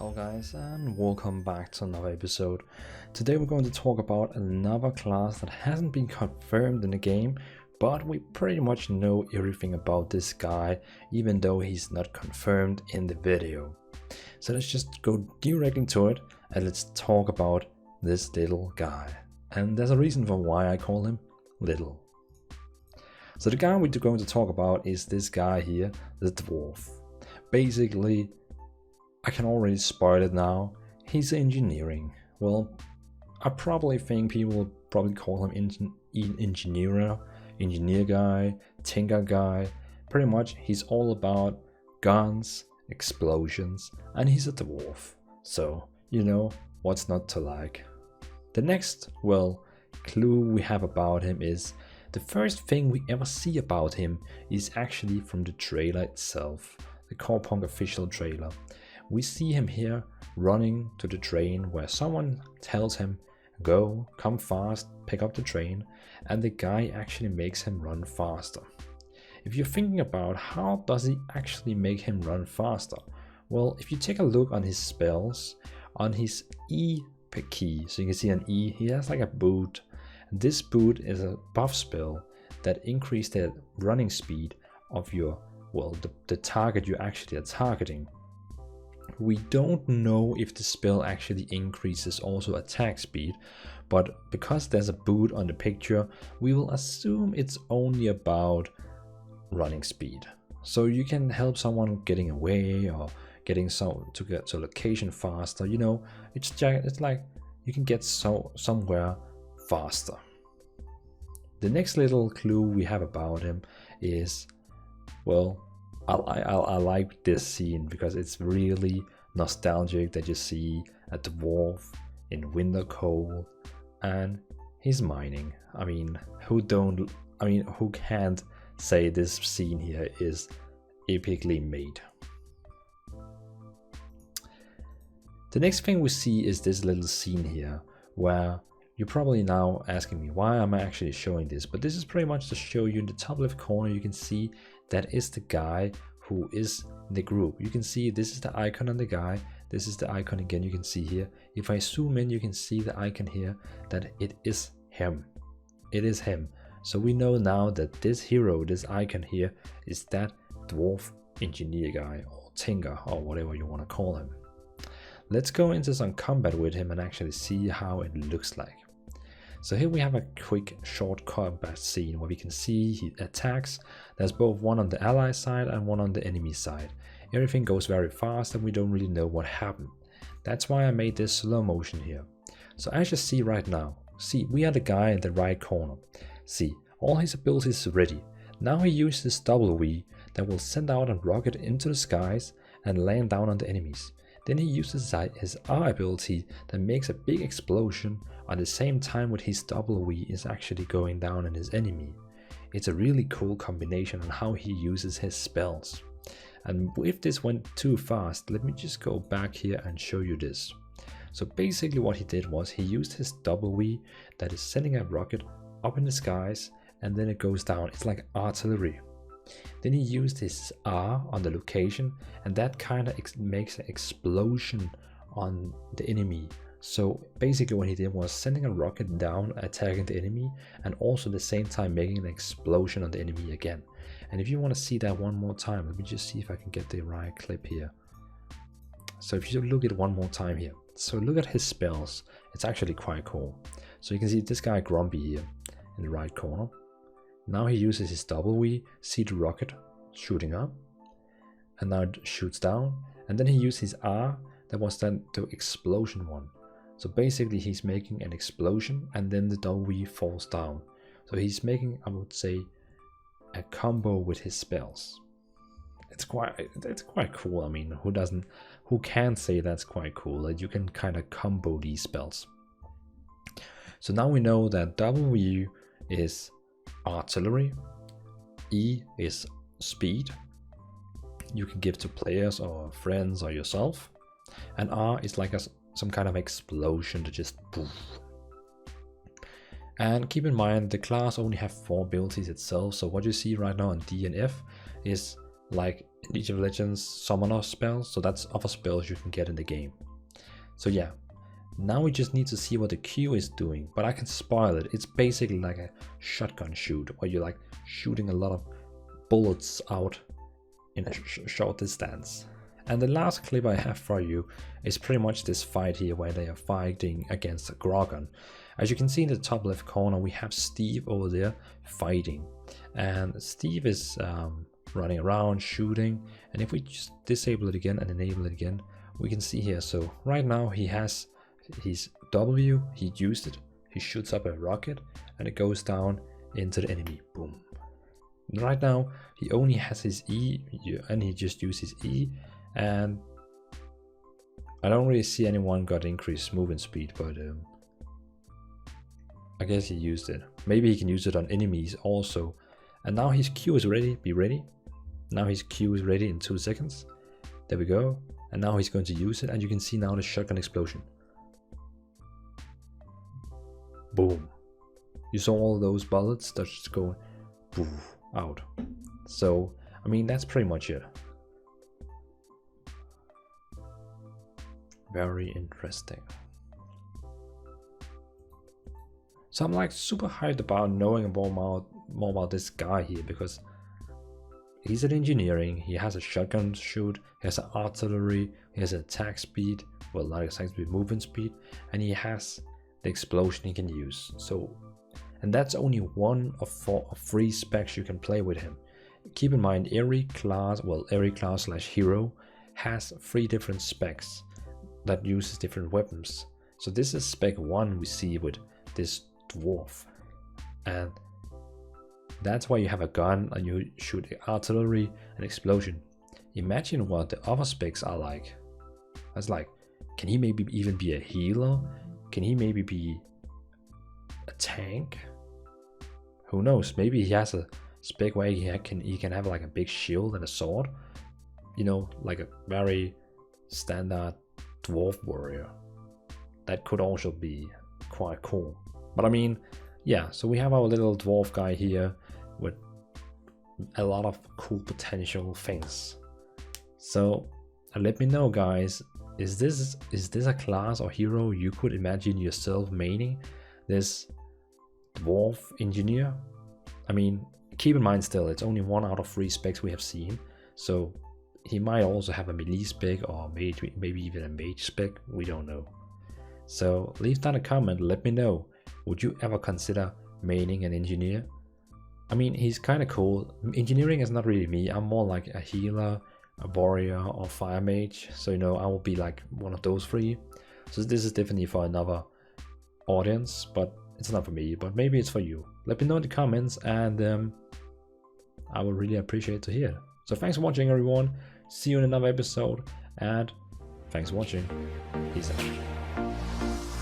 Hello guys and welcome back to another episode. Today we're going to talk about another class that hasn't been confirmed in the game, but we pretty much know everything about this guy even though he's not confirmed in the video. So let's just go directly into it and let's talk about this little guy. And there's a reason for why I call him little. So the guy we're going to talk about is this guy here, the dwarf. Basically, I can already spoil it now. He's engineering. Well, I probably think people will probably call him engineer guy, tinker guy. Pretty much he's all about guns, explosions, and he's a dwarf. So, you know, what's not to like. The next, well, clue we have about him is the first thing we ever see about him is actually from the trailer itself, the Corepunk official trailer. We see him here running to the train where someone tells him, go, come fast, pick up the train, and the guy actually makes him run faster. If you're thinking about how does he actually make him run faster, well, if you take a look on his spells, on his E key, so you can see an E, he has like a boot. This boot is a buff spell that increases the running speed of your, well, the target you actually are targeting. We don't know if the spell actually increases also attack speed, but because there's a boot on the picture, we will assume it's only about running speed. So you can help someone getting away or getting to get to location faster. You know, it's like you can get somewhere faster. The next little clue we have about him is, well, I like this scene because it's really nostalgic that you see a dwarf in winter cold and he's mining. I mean, who can't say this scene here is epically made? The next thing we see is this little scene here where you're probably now asking me why am I actually showing this, but this is pretty much to show you in the top left corner. You can see that is the guy who is in the group. You can see this is the icon on the guy, this is the icon again. You can see here, if I zoom in, you can see the icon here that it is him. It is him. So we know now that this hero, this icon here, is that dwarf engineer guy or tinker or whatever you want to call him. Let's go into some combat with him and actually see how it looks like. So here we have a quick short combat scene where we can see he attacks. There's both one on the ally side and one on the enemy side. Everything goes very fast and we don't really know what happened. That's why I made this slow motion here. So as you see right now, see, we are the guy in the right corner. See, all his abilities are ready. Now he uses W that will send out a rocket into the skies and land down on the enemies. Then he uses his R ability that makes a big explosion at the same time with his W is actually going down on his enemy. It's a really cool combination on how he uses his spells. And if this went too fast, let me just go back here and show you this. So basically what he did was he used his W that is sending a rocket up in the skies and then it goes down. It's like artillery. Then he used his R on the location and that kind of makes an explosion on the enemy. So basically what he did was sending a rocket down, attacking the enemy, and also at the same time making an explosion on the enemy again. And if you want to see that one more time, let me just see if I can get the right clip here. So if you look at it one more time here, so look at his spells, it's actually quite cool. So you can see this guy Grumpy here in the right corner. Now he uses his W, see the rocket shooting up, and now it shoots down, and then he used his R, that was then the explosion one. So basically he's making an explosion and then the W falls down. So he's making, I would say, a combo with his spells. It's quite cool. I mean, who can't say that's quite cool, that you can kind of combo these spells. So now we know that W is artillery, E is speed, you can give to players or friends or yourself, and R is like some kind of explosion to just poof. And keep in mind the class only have 4 abilities itself, so what you see right now on D and F is like League of Legends summoner spells, so that's other spells you can get in the game. So yeah, now we just need to see what the Q is doing, but I can spoil it. It's basically like a shotgun shoot, where you're like shooting a lot of bullets out in a short distance. And the last clip I have for you is pretty much this fight here where they are fighting against Grogan. As you can see in the top left corner, we have Steve over there fighting, and Steve is running around shooting. And if we just disable it again and enable it again, we can see here, so right now he has his W, he used it, he shoots up a rocket and it goes down into the enemy, boom. Right now he only has his E and he just used his E, and I don't really see anyone got increased movement speed, but I guess he used it. Maybe he can use it on enemies also. And now his Q is ready, be ready. Now his Q is ready in 2 seconds. There we go. And now he's going to use it, and you can see now the shotgun explosion. Boom. You saw all those bullets that just go poof, out. So, I mean, that's pretty much it. Very interesting. So I'm like super hyped about knowing more about this guy here, because he's an engineering, he has a shotgun shoot, he has an artillery, he has an attack speed, well, not attack speed, movement speed, and he has the explosion he can use. So, and that's only one of 3 specs you can play with him. Keep in mind, every class / hero has 3 different specs that uses different weapons. So this is spec 1 we see with this dwarf, and that's why you have a gun and you shoot artillery and explosion. Imagine what the other specs are like. That's like, can he maybe even be a healer? Can he maybe be a tank? Who knows? Maybe he has a spec where he can have like a big shield and a sword. You know, like a very standard dwarf warrior. That could also be quite cool. But I mean, yeah, so we have our little dwarf guy here with a lot of cool potential things. So let me know, guys, is this a class or hero you could imagine yourself maining, this dwarf engineer? I mean, keep in mind still, it's only 1 out of 3 specs we have seen, so he might also have a melee spec or maybe even a mage spec, we don't know. So leave down a comment, let me know, would you ever consider maining an engineer? I mean, he's kind of cool. Engineering is not really me, I'm more like a healer, a warrior, or fire mage, so you know, I will be like one of those 3. So this is definitely for another audience, but it's not for me, but maybe it's for you. Let me know in the comments, and I would really appreciate to hear. So thanks for watching, everyone. See you in another episode, and thanks for watching. Peace out.